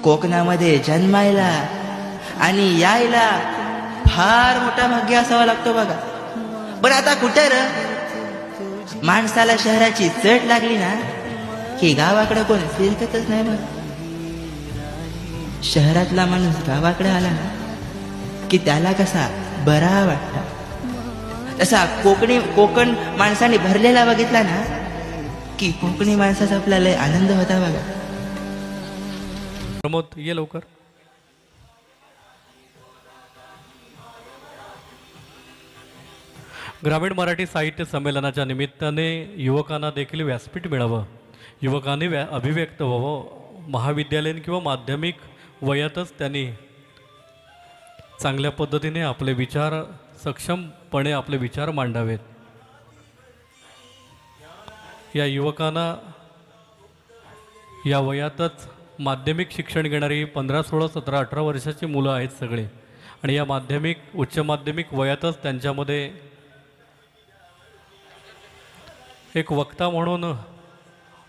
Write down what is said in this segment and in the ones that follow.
कोकणामध्ये जन्मायला आणि यायला फार मोठा भाग्य असावा लागतो बघा. पण आता कुठे र माणसाला शहराची चढ लागली ना की गावाकडे कोण फिरकतच नाही बघ. शहरातला माणूस गावाकडे आला ना की त्याला कसा बरा वाटता. तसा कोकण माणसाने भरलेला बघितला ना की कोकणी माणसाचा आपल्याला लय आनंद होता बघा. प्रमोद ये लवकर. ग्रामीण मराठी साहित्य संमेलनाच्या निमित्ताने युवकांना देखील व्यासपीठ मिळावं, युवकांनी अभिव्यक्त व्हावं. महाविद्यालयीन किंवा माध्यमिक वयातच त्यांनी चांगल्या पद्धतीने आपले विचार सक्षमपणे आपले विचार मांडावेत. या युवकांना या वयातच माध्यमिक शिक्षण घेणारी 15, 16, 17, 18 वर्षाची मुलं आहेत सगळे. आणि या माध्यमिक उच्च माध्यमिक वयातच त्यांच्यामध्ये एक वक्ता म्हणून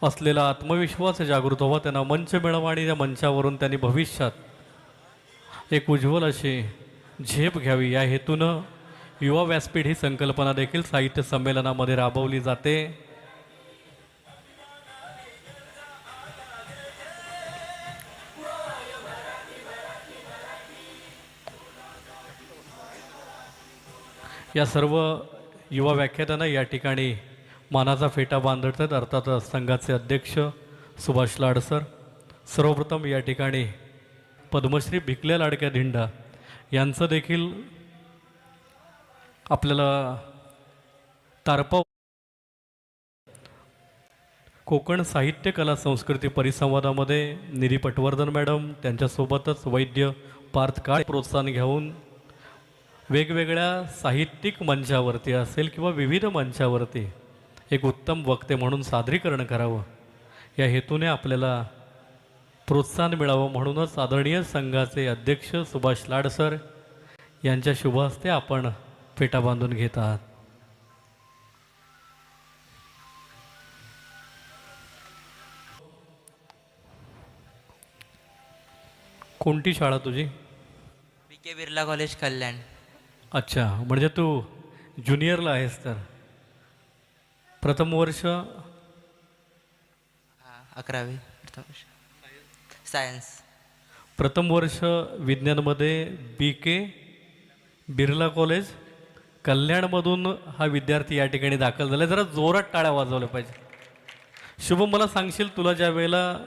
असलेला आत्मविश्वास जागृत व्हावा, त्यांना मंच मिळावा आणि त्या मंचावरून त्यांनी भविष्यात एक उज्ज्वल अशी झेप घ्यावी. या हेतूनं युवा व्यासपीठ ही संकल्पना देखील साहित्य संमेलनामध्ये राबवली जाते. या सर्व युवा व्याख्यात्यांना या ठिकाणी मानाचा फेटा बांधत आहेत. अर्थातच संघाचे अध्यक्ष सुभाष लाड सर. सर्वप्रथम या ठिकाणी पद्मश्री भिकल्या लाडक्या धिंडा यांचं देखील आपल्याला तारपा कोकण साहित्य कला संस्कृती परिसंवादामध्ये निधी पटवर्धन मॅडम, त्यांच्यासोबतच वैद्य पार्थ काळे प्रोत्साहन घेऊन वेगवेगळ्या साहित्यिक मंचावरती असेल किंवा विविध मंचावरती एक उत्तम वक्ते म्हणून सादरीकरण करावं, या हेतूने आपल्याला प्रोत्साहन मिळावं. म्हणूनच आदरणीय संघाचे अध्यक्ष सुभाष लाड सर यांच्या शुभ हस्ते आपण फेटा बांधून घेत आहात. कोणती शाळा तुझी? BK बिर्ला कॉलेज कल्याण. अच्छा, म्हणजे तू ज्युनियरला आहेस तर प्रथम वर्ष 11वी सायन्स. प्रथम वर्ष विज्ञानमध्ये BK बिर्ला कॉलेज कल्याणमधून हा विद्यार्थी या ठिकाणी दाखल झाला. जरा जोरात टाळ्या वाजवल्या पाहिजे. शुभम, मला सांगशील, तुला ज्या वेळेला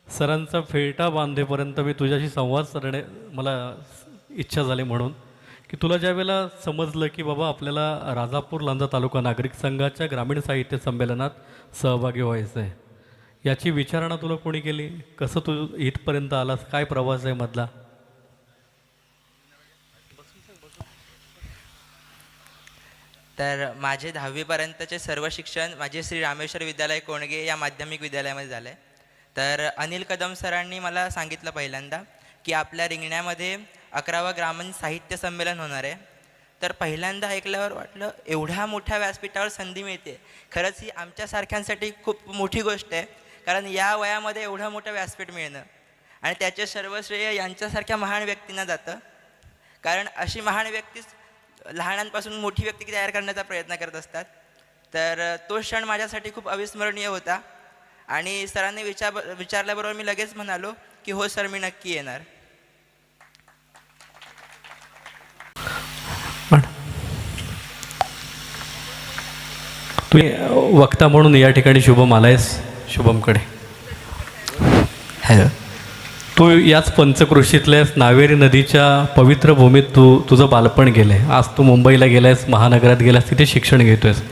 सरांचा फेटा बांधेपर्यंत मी तुझ्याशी संवाद साधणे मला इच्छा झाली, म्हणून की तुला ज्या वेळेला समजलं की बाबा आपल्याला राजापूर लांजा तालुका नागरिक संघाच्या ग्रामीण साहित्य संमेलनात सहभागी व्हायचं आहे, याची विचारणा तुला कोणी केली? कसं तू इथपर्यंत आलास? काय प्रवास आहे मधला? तर माझे 10वीपर्यंतचे सर्व शिक्षण माझे श्री रामेश्वर विद्यालय कोणगे या माध्यमिक विद्यालयामध्ये झालं आहे. तर अनिल कदम सरांनी मला सांगितलं पहिल्यांदा की आपल्या रिंगण्यामध्ये 11वा ग्रामीण साहित्य संमेलन होणार आहे. तर पहिल्यांदा ऐकल्यावर वाटलं एवढ्या मोठ्या व्यासपीठावर संधी मिळते. खरंच ही आमच्यासारख्यांसाठी खूप मोठी गोष्ट आहे, कारण या वयामध्ये एवढं मोठं व्यासपीठ मिळणं आणि त्याचे सर्व श्रेय यांच्यासारख्या महान व्यक्तींना जातं. कारण अशी महान व्यक्तीच लहानांपासून मोठी व्यक्ती तयार करण्याचा प्रयत्न करत असतात. तर तो क्षण माझ्यासाठी खूप अविस्मरणीय होता आणि सरांनी विचारल्याबरोबर मी लगेच म्हणालो की हो सर, मी नक्की येणार. तू वक्ता म्हणून या ठिकाणी शुभम आलायस. शुभमकडे. हॅलो. तू याच पंचकृषीतल्यास नावेरी नदीच्या पवित्र भूमीत तुझं बालपण गेलं आहे. आज तू मुंबईला गेलायस, महानगरात गेलास, तिथे शिक्षण घेतोयस.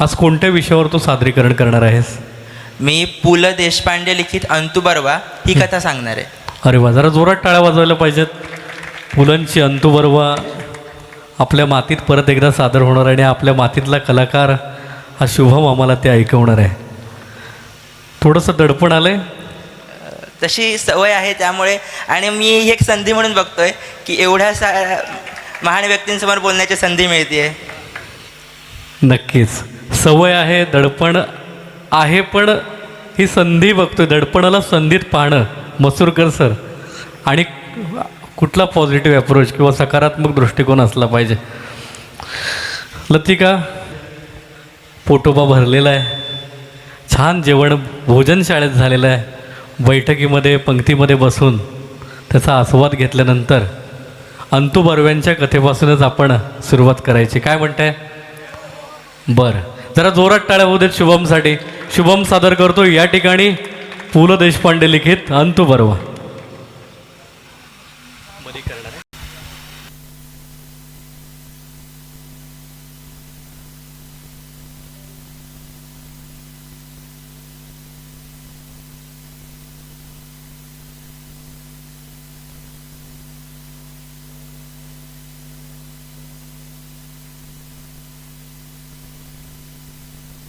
आज कोणत्या विषयावर तू सादरीकरण करणार आहेस? मी पु ल देशपांडे लिखित अंतू बर्वा ही कथा सांगणार आहे. अरे वा, जरा जोरात टाळ्या वाजवायला पाहिजेत. पुलंची अंतू बर्वा आपल्या मातीत परत एकदा सादर होणार आहे आणि आपल्या मातीतला कलाकार हा शुभम आम्हाला ते ऐकवणार आहे. थोडंसं दडपण आलंय, तशी सवय आहे त्यामुळे, आणि मी ही एक संधी म्हणून बघतोय की एवढ्या महान व्यक्तींसमोर बोलण्याची संधी मिळते. नक्कीच सवय आहे, दडपण आहे, पण ही संधी बघतोय. दडपणाला संधीत पाहणं मसूरकर सर. आणि कुठला पॉझिटिव्ह अप्रोच किंवा सकारात्मक दृष्टिकोन असला पाहिजे. लतिका, पोटोबा भरलेला आहे, छान जेवण भोजन शाळेत झालेलं आहे. बैठकीमध्ये पंक्तीमध्ये बसून त्याचा आस्वाद घेतल्यानंतर अंतू बर्व्यांच्या कथेपासूनच आपण सुरुवात करायची. काय म्हणताय? बरं, जरा जोरात टाळ्या होऊ देत शुभमसाठी. शुभम सादर करतो या ठिकाणी पु ल देशपांडे लिखित अंतू बर्वा.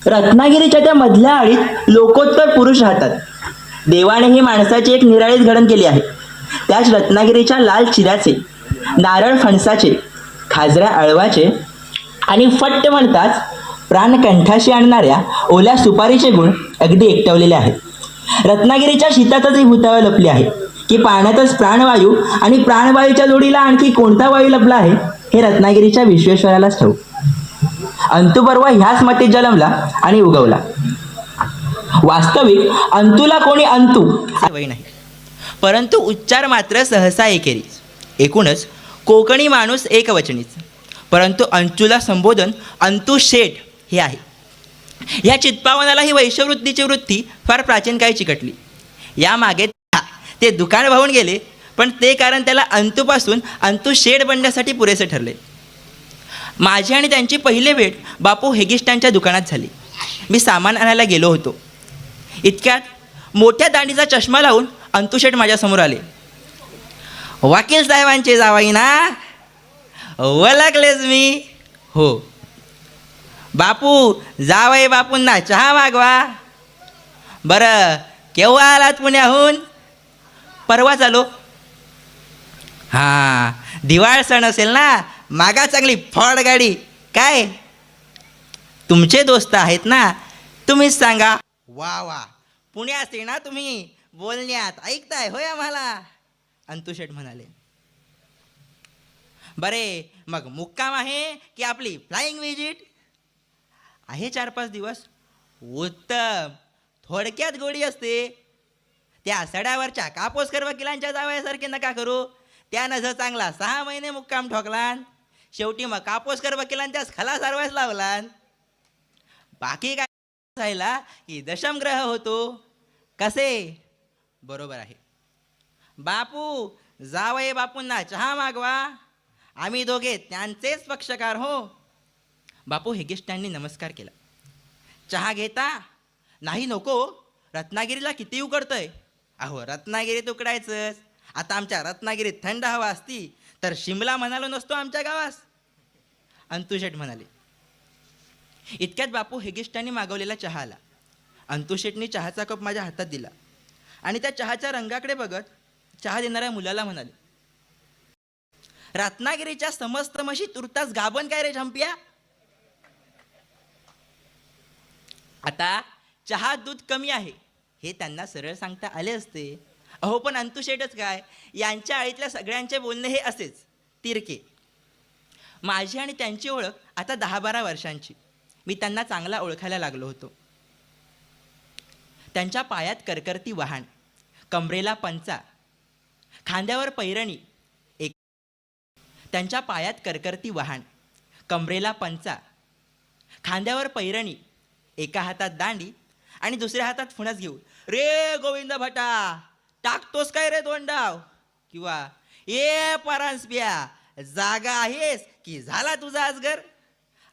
रत्नागिरीच्या त्या मधल्या आळीत लोकोत्तर पुरुष राहतात. देवाने ही माणसाची एक निराळीच घडण केली आहे. त्याच रत्नागिरीच्या लाल चिऱ्याचे, नारळ फणसाचे, खाजऱ्या अळवाचे आणि फट्ट म्हणताच प्राण कंठाशी आणणाऱ्या ओल्या सुपारीचे गुण अगदी एकटवलेले आहेत. रत्नागिरीच्या शीतातच ही भूतावळ लपली आहे की पाण्यातच प्राणवायू आणि प्राणवायूच्या जोडीला आणखी कोणता वायू लपला आहे हे रत्नागिरीच्या विश्वेश्वरालाच ठाऊक. अंतू बर्वा ह्याच मातीत जन्मला आणि उगवला. वास्तविक अंतूला कोणी अंतू वय नाही, परंतु उच्चार मात्र सहसा एकेरीच. एकूणच कोकणी माणूस एकवचनीच. परंतु अंतूला संबोधन अंतू शेठ हे आहे. ह्या चित्पावनाला ही वैश्यवृत्तीची वृत्ती फार प्राचीन काळी चिकटली. यामागे ते दुकान वाहून गेले, पण ते कारण त्याला अंतूपासून अंतू शेठ बनण्यासाठी पुरेसे ठरले. माझी आणि त्यांची पहिली भेट बापू हेगिस्टांच्या दुकानात झाली. मी सामान आणायला गेलो होतो. इतक्यात मोठ्या दांडीचा चष्मा लावून अंतुशेठ माझ्यासमोर आले. वकील साहेबांचे जावाई ना? ओळखलेच मी. हो. बापू, जावाई बापूंना चहा मागवा. बरं, केव्हा आलात पुण्याहून? परवाच आलो. हां, दिवाळ सण असेल ना? मागा चांगली फॉड गाडी. काय तुमचे दोस्त आहेत ना? तुम्हीच सांगा. वा वा, पुण्याचे ना तुम्ही? बोलण्यात ऐकताय होय आम्हाला, अंतुशेठ म्हणाले. बरे, मग मुक्काम आहे की आपली फ्लाइंग विजिट आहे? 4-5 दिवस. उत्तम. थोडक्यात गोडी असते. त्या सड्यावरच्या कापोसकर वकिलांच्या जावयासारखे नका करू. त्यानं जर चांगला 6 महिने मुक्काम ठोकला, शेवटी मग कापोसकर वकिलांच्याच खलास सारवायच लावला. बाकी काय राहिला की दशमग्रह होतो. कसे? बरोबर आहे. बापू, जावई बापूंना चहा मागवा. आम्ही दोघे त्यांचेच पक्षकार हो. बापू हेगिस्टांनी नमस्कार केला. चहा घेता? नाही, नको. रत्नागिरीला किती उकडतंय. अहो, रत्नागिरीत उकडायचंच. आता आमच्या रत्नागिरीत थंड हवा असती तर शिमला म्हणालो नसतो आमच्या गावास, अंतुशेठ म्हणाले. इतक्यात बापू हेगिस्टांनी मागवलेला चहा आला. अंतुशेठनी चहाचा कप माझ्या हातात दिला आणि त्या चहाच्या रंगाकडे बघत चहा देणाऱ्या मुलाला म्हणाले, रत्नागिरीच्या समस्त म्हशी तुर्तास गाभण काय रे झंपिया? आता चहा दूध कमी आहे हे त्यांना सरळ सांगता आले असते. अहो, पण अंतुशेठच काय, यांच्या आळीतल्या सगळ्यांचे बोलणे हे असेच तिरके. माझी आणि त्यांची ओळख आता 10-12 वर्षांची. मी त्यांना चांगला ओळखायला लागलो होतो. त्यांच्या पायात करकरती वहाण, कमरेला पंचा, खांद्यावर पैरणी. त्यांच्या पायात करकरती वहाण, कमरेला पंचा, खांद्यावर पैरणी, एका हातात दांडी आणि दुसऱ्या हातात फणस घेऊन, रे गोविंद भटा, टाकतोस काय रे दोन डाव? किंवा ए परांजप्या, जागा आहेस की झाला तुझा अजगर?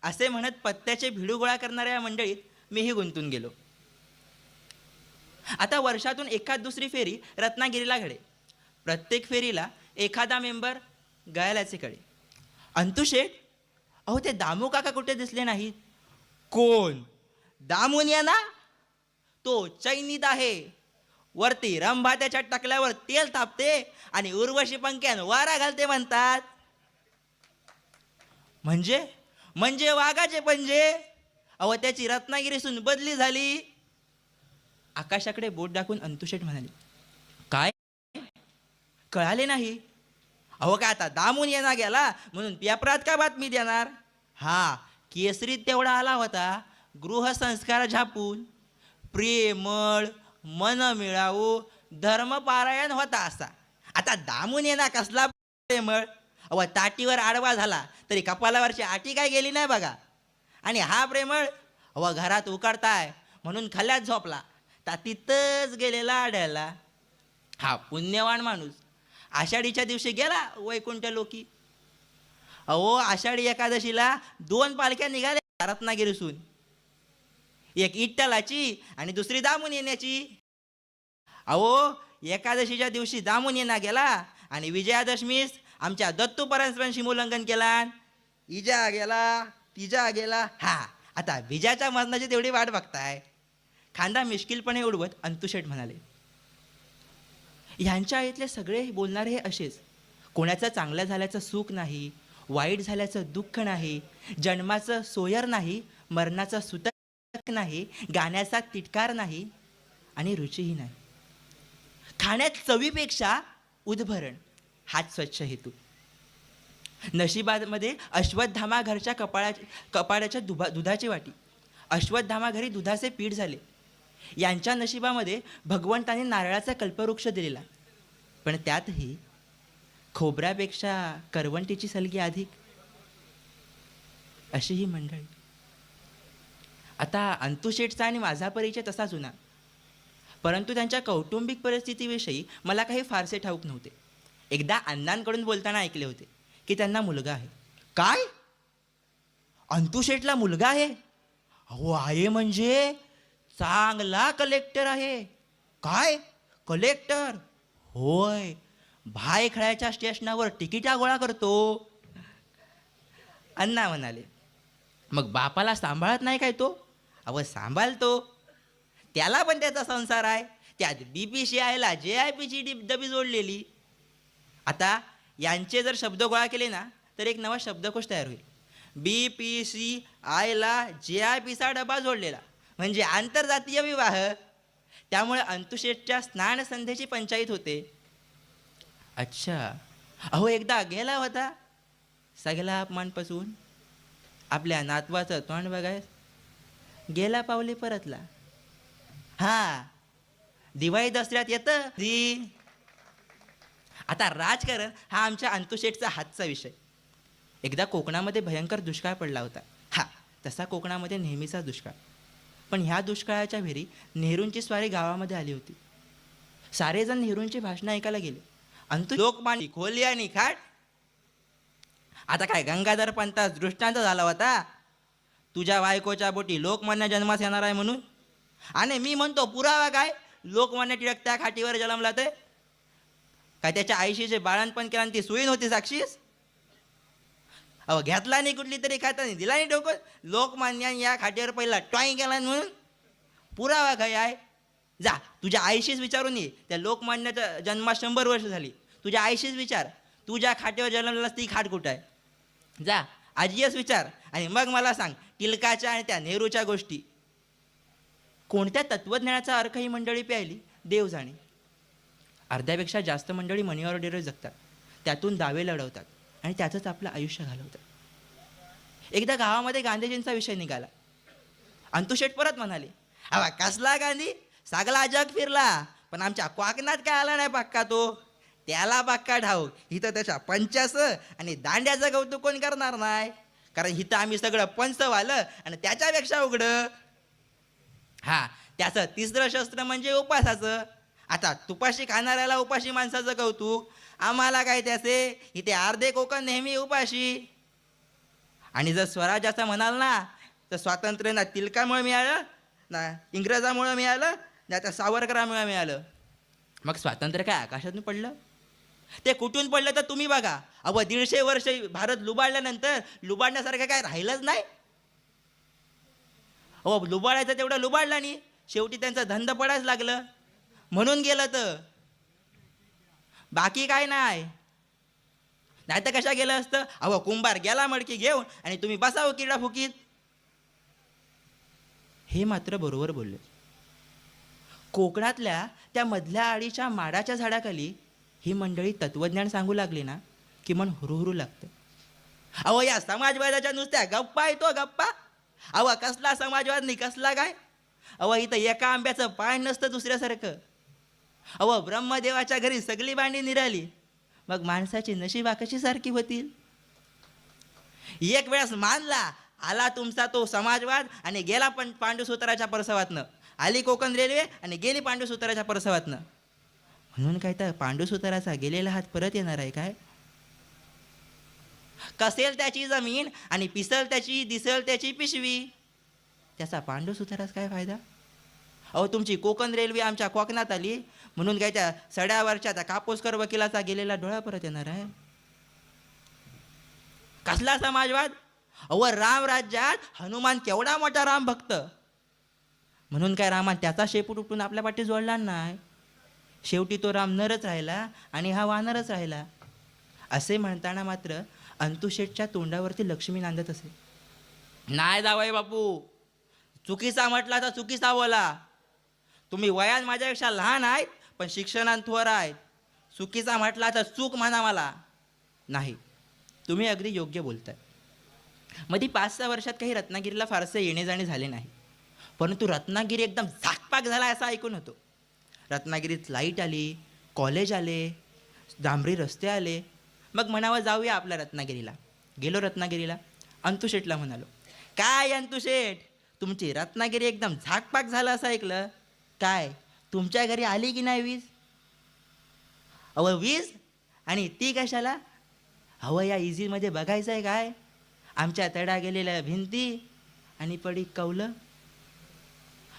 असे म्हणत पत्त्याचे भिडू गोळा करणाऱ्या मंडळीत मीही गुंतून गेलो. आता वर्षातून एखाद दुसरी फेरी रत्नागिरीला घडे. प्रत्येक फेरीला एखादा मेंबर गयाल्याचे कडे. अंतुशेठ, अहो ते दामू काका कुठे दिसले नाहीत? कोण? दामुनिया ना? तो चैनीत आहे. वरती रंभा त्याच्या टकल्यावर तेल तापते आणि उर्वशी पंख्यान वारा घालते म्हणतात. म्हणजे वाघाचे पंजे. अहो, त्याची रत्नागिरीसून बदली झाली. आकाशाकडे बोट दाखवून अंतुशेठ म्हणाले, काय? कळाले नाही. अहो काय आता दामून येणार गेला म्हणून पेपरात का बातमी देणार. हा, केसरीत तेवढा आला होता, गृहसंस्कार झापून प्रेमळ मन मिळावू धर्मपारायण होता असा. आता दामून येणार कसला प्रेमळ. अहो ताटीवर आडवा झाला तरी कपालावरची आटी काय गेली नाही बघा. आणि हा प्रेमळ, अहो घरात उकडताय म्हणून खल्ल्यात झोपला ता तिथंच गेलेला आढळला. हा पुण्यवान माणूस आषाढीच्या दिवशी गेला वैकुंठ लोकी. अहो आषाढी एकादशीला 2 पालख्या निघाल्या रत्नागिरीसून, एक इट्टलाची आणि दुसरी दामून येण्याची. अहो एकादशीच्या दिवशी दामून येणा गेला आणि विजयादशमीस आमच्या दत्तू परस्परांशी उल्लंघन केला. इजा गेला तिजा गेला. हा, आता विजयाच्या मरणाची तेवढी वाट बघताय. खांदा मिश्किलपणे उडवत अंतुशेठ म्हणाले, ह्यांच्या इथले सगळे बोलणारे हे असेच. कोणाचं चांगलं झाल्याचं सुख नाही, वाईट झाल्याचं दुःख नाही, जन्माचं सोयर नाही, मरणाचा सुतक नाही, गाण्याचा तिटकार नाही आणि रुचीही नाही. खाण्यात चवीपेक्षा उद्भरण हाच स्वच्छ हेतू. नशिबामध्ये अश्वत्थामा घरच्या कपाडाच्या दुधाची वाटी, अश्वत्थामा घरी दुधाचे पीठ झाले. यांच्या नशिबामध्ये भगवंताने नारळाचा कल्पवृक्ष दिलेला, पण त्यातही खोबऱ्यापेक्षा करवंटीची सलगी अधिक. अशी ही मंडळी. आता अंतुशेठचा आणि माझा परिचय तसा जुना, परंतु त्यांच्या कौटुंबिक परिस्थितीविषयी मला काही फारसे ठाऊक नव्हते. एकदा अण्णांकडून बोलताना ऐकले होते की त्यांना मुलगा आहे. काय, अंतुशेठला मुलगा आहे? अहो आहे म्हणजे चांगला कलेक्टर आहे. काय कलेक्टर? होय, भायखळ्याच्या स्टेशनावर तिकिटा गोळा करतो. अण्णा म्हणाले, मग बापाला सांभाळत नाही काय तो? अहो सांभाळतो, त्याला पण त्याचा संसार आहे. त्यात BPCIला JIPची डबी जोडलेली. आता यांचे जर शब्द गोळा केले ना तर एक नवा शब्दकोश तयार होईल. BPCIला JIPचा डबा जोडलेला म्हणजे आंतरजातीय विवाह. त्यामुळे अंतुशेठच्या स्नान संध्येची पंचायत होते. अच्छा, अहो एकदा गेला होता सगळा अपमान पासून आपल्या नातवाचं तोंड बघाय गेला पावले परतला. हा, दिवाळी दसऱ्यात येतं दी. आता राजकारण हा आमच्या अंतुशेठचा हातचा विषय. एकदा कोकणामध्ये भयंकर दुष्काळ पडला होता. हा, तसा कोकणामध्ये नेहमीचा दुष्काळ. पण ह्या दुष्काळाच्या वेळी नेहरूंची स्वारी गावामध्ये आली होती. सारेजण नेहरूंची भाषणं ऐकायला गेले. लोकमान्य खोली आणि खाट. आता काय गंगाधर पंतास दृष्टांत झाला होता, तुझ्या बायकोच्या बोटी लोकमान्य जन्मास येणार आहे म्हणून. आणि मी म्हणतो पुरावा काय, लोकमान्य टिळक त्या खाटीवर जन्मला ते काय त्याच्या आईशी जे बाळणपण केला ती सुईन होती साक्षीस. अहो घेतला नाही कुठली तरी खातानी दिला नाही डोकं. लोकमान्य या खाटीवर पहिला टॉईंग केला म्हणून पुरावा काय आहे. जा तुझ्या आईशीच विचारून ये, त्या लोकमान्याच्या जन्मास 100 वर्ष झाली. तुझ्या आईशीच विचार, तुझ्या खाटीवर जन्मलास ती खाट कुठं आहे. जा आजीच विचार आणि मग मला सांग टिळकाच्या आणि त्या नेहरूच्या गोष्टी. कोणत्या तत्वज्ञानाचा अर्थ ही मंडळी प्यायली देव जाणे. अर्ध्यापेक्षा जास्त मंडळी मनी ऑर्डरवर जगतात, त्यातून दावे लढवतात आणि त्याचंच आपलं आयुष्य घालवतात. एकदा गावामध्ये गांधीजींचा विषय निघाला. अंतुशेठ परत म्हणाले, अवा कसला गांधी, सगळा जग फिरला पण आमच्या कोकणात काय आला नाही पक्का तो. त्याला पक्का ठाऊक, इथं त्याच्या पंचाचं आणि दांड्याचं कौतुक कोण करणार नाही, कारण इथं आम्ही सगळं पंच वालं आणि त्याच्यापेक्षा उघडं. हा, त्याचं तिसरं शस्त्र म्हणजे उपासाचं. आता तुपाशी खाणाऱ्याला उपाशी माणसाचं कौतुक, आम्हाला काय त्याचे, इथे अर्धे कोकण नेहमी उपाशी. आणि जर स्वराज्याचं म्हणाल ना तर स्वातंत्र्य ना तिलकामुळे मिळालं, ना इंग्रजामुळं मिळालं, ना त्या सावरकरामुळे मिळालं. मग स्वातंत्र्य काय आकाशातून पडलं? ते कुठून पडलं तर तुम्ही बघा. अहो 150 वर्ष भारत लुबाडल्यानंतर लुबाडण्यासारखं काय राहिलंच नाही. हो लुबाडायचं तेवढं लुबाडला नाही, शेवटी त्यांचा धंदा पडायच लागलं म्हणून गेलं. तर बाकी काय नाही, नाही तर कशा गेलं असतं. अहो कुंभार गेला मडकी घेऊन आणि तुम्ही बसावं किडा फुकीत. हे मात्र बरोबर बोलले. कोकणातल्या त्या मधल्या आडीच्या माडाच्या झाडाखाली ही मंडळी तत्वज्ञान सांगू लागली ना की मन हुरुहुरू लागतं. अहो या समाजवादाच्या नुसत्या गप्पा येतो गप्पा. अहो कसला समाजवाद नाही कसला काय. अहो इथं एका आंब्याचं पान नसतं दुसऱ्यासारखं. अहो ब्रह्मदेवाच्या घरी सगळी भांडी निराली, मग माणसाची नशिबा कशी सारखी होतील. एक वेळेस मानला आला तुमचा तो समाजवाद आणि गेला पण पांडुसूत्राच्या परसवातनं. आली कोकण रेल्वे आणि गेली पांडुसूत्राच्या परसवातनं. म्हणून काय तर पांडुसूत्राचा गेलेला हात परत येणार आहे काय. कसेल त्याची जमीन आणि पिसल त्याची दिसल त्याची पिशवी, त्याचा पांडुसूत्रास काय फायदा. अहो तुमची कोकण रेल्वे आमच्या कोकणात आली म्हणून काय त्या सड्यावरच्या त्या कापूसकर वकिलाचा गेलेला डोळा परत येणार आहे. कसला समाजवाद. अहो राम राज्यात हनुमान केवढा मोठा राम भक्त, म्हणून काय रामान त्याचा शेपूट उठून आपल्या पाठी जोडला नाही. शेवटी तो राम नरच राहिला आणि हा वानरच राहिला. असे म्हणताना मात्र अंतुशेठच्या तोंडावरती लक्ष्मी नांदत असे. नाही जावई बापू, चुकीचा म्हटला तर चुकीचा बोला. तुम्ही वयात माझ्यापेक्षा लहान आहेत पण शिक्षणात थोर आहेत. चुकीचा म्हटला तर चूक म्हणा मला. नाही, तुम्ही अगदी योग्य बोलताय. मध्ये 5-6 वर्षात काही रत्नागिरीला फारसे येणे जाणे झाले नाही, परंतु रत्नागिरी एकदम झाकपाक झाला असं ऐकून होतो. रत्नागिरीत लाईट आली, कॉलेज आले, डांबरी रस्ते आले. मग म्हणावं जाऊया आपल्या रत्नागिरीला. गेलो रत्नागिरीला. अंतुशेठला म्हणालो, काय अंतुशेठ तुमची रत्नागिरी एकदम झाकपाक झालं असं ऐकलं. काय तुमच्या घरी आली की नाही वीज. अहो वीज आणि ती कशाला. अहो या इझीमध्ये बघायचं आहे काय, आमच्या तडा गेलेल्या भिंती आणि पडीक कौलं.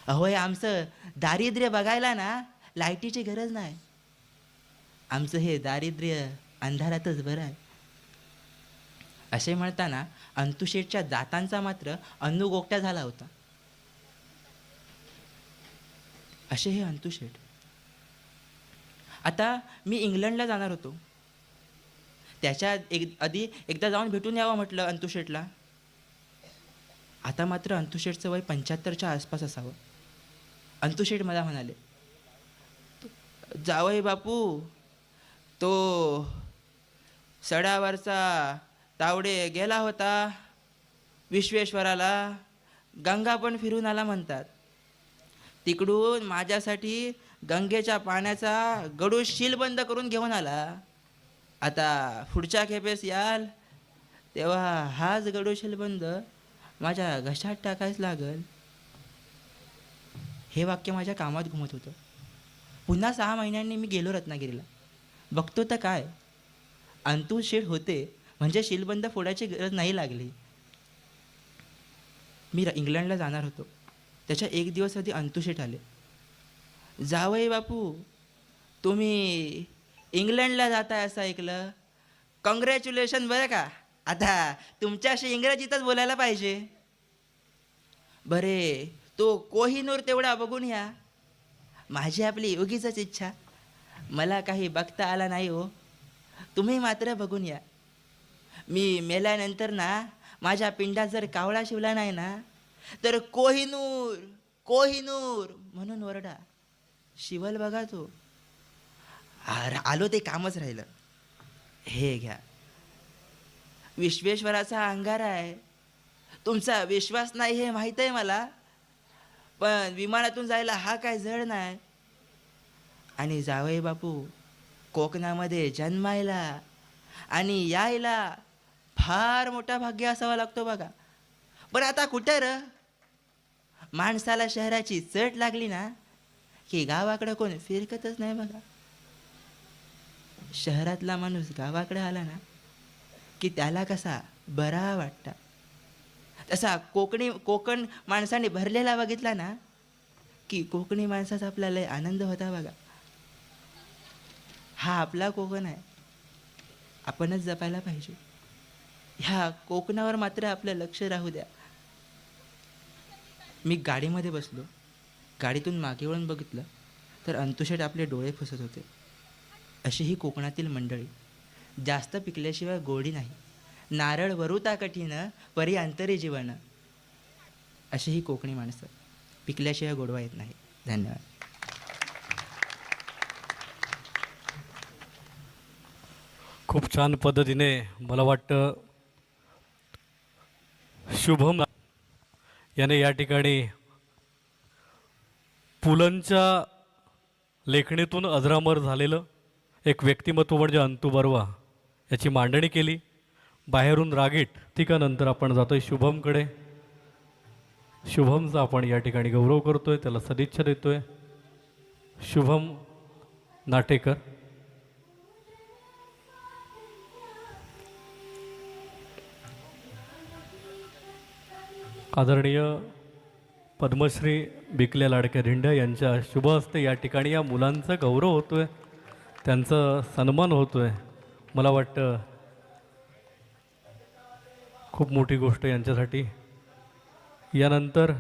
अहो हे आमचं दारिद्र्य बघायला ना लाईटीची गरज नाही. आमचं हे दारिद्र्य अंधारातच बरं आहे. असे म्हणताना अंतुशेठच्या दातांचा मात्र अन्नगोगट्या झाला होता. असे हे अंतुशेठ. आता मी इंग्लंडला जाणार होतो. त्याच्या आधी एकदा जाऊन भेटून यावं म्हटलं अंतुशेठला. आता मात्र अंतुशेठचं वय 75च्या आसपास असावं. अंतुशेठ मला म्हणाले, जावई बापू तो सडावरचा तावडे गेला होता विश्वेश्वराला, गंगा पण फिरून आला म्हणतात. तिकडून माझ्यासाठी गंगेच्या पाण्याचा गडू शीलबंद करून घेऊन आला. आता पुढच्या खेपेस याल तेव्हा हाच गडू शीलबंद माझ्या घशात टाकायच लागल. हे वाक्य माझ्या कामात घुमत होतं. पुन्हा 6 महिन्यांनी मी गेलो रत्नागिरीला. बघतो तर काय, अंतुशेठ होते म्हणजे शीलबंद फोडायची गरज नाही लागली. मी इंग्लंडला जाणार होतो. त्याच्या 1 दिवस आधी अंतुशेठ आले. जावई बापू तुम्ही इंग्लंडला जाताय असं ऐकलं. कॉंग्रॅच्युलेशन बरं का. आता तुमच्याशी इंग्रजीतच बोलायला पाहिजे. बरे तो कोहिनूर तेवढा बघून या. माझी आपली उगीचच इच्छा. मला काही बघता आला नाही हो. तुम्ही मात्र बघून या. मी मेल्यानंतर ना माझ्या पिंडात जर कावळा शिवला नाही ना तर कोहिनूर कोहिनूर म्हणून ओरडा. शिवल बघा तो. आलो ते कामच राहिलं. हे घ्या विश्वेश्वराचा अंगारा आहे. तुमचा विश्वास नाही हे माहीत आहे मला, पण विमानातून जायला हा काय जड नाही. आणि जावई बापू कोकणामध्ये जन्मायला आणि यायला फार मोठा भाग्य असावा लागतो बघा. पण आता कुठं र माणसाला शहराची चट लागली ना की गावाकडं कोण फिरकतच नाही बघा. शहरातला माणूस गावाकडे आला ना की त्याला कसा बरा वाटता. तसा कोकण माणसाने भरलेला बघितला ना की कोकणी माणसाचा आपल्याला लय आनंद होता बघा. हा आपला कोकण आहे, आपणच जपायला पाहिजे. ह्या कोकणावर मात्र आपलं लक्ष राहू द्या. मी गाडीमध्ये बसलो. गाडीतून मागे वळून बघितलं तर अंतुशेठ आपले डोळे पुसत होते. अशी ही कोकणातील मंडळी. जास्त पिकल्याशिवाय गोडी नाही. नारळ वरुता कठीण परी अंतरी जीवन. अशी ही कोकणी माणसं. पिकल्याशिवाय गोडवा येत नाही. धन्यवाद. खूप छान पद्धतीने मला वाटतं शुभम याने या ठिकाणी पुलंच्या लेखणीतून अजरामर झालेलं एक व्यक्तिमत्व म्हणजे अंतू बर्वा याची मांडणी केली. बाहेरून रागीट तिकानंतर आपण जातोय शुभमकडे. शुभमचा आपण या ठिकाणी गौरव करतोय, त्याला सदिच्छा देतोय. शुभम नाटेकर. आदरणीय पद्मश्री बिकल्या लाडक्या धिंड्या यांच्या शुभ हस्ते या ठिकाणी या मुलांचा गौरव होतोय, त्यांचा सन्मान होतोय. मला वाटतं खूप मोठी गोष्ट यांच्यासाठी. यानंतर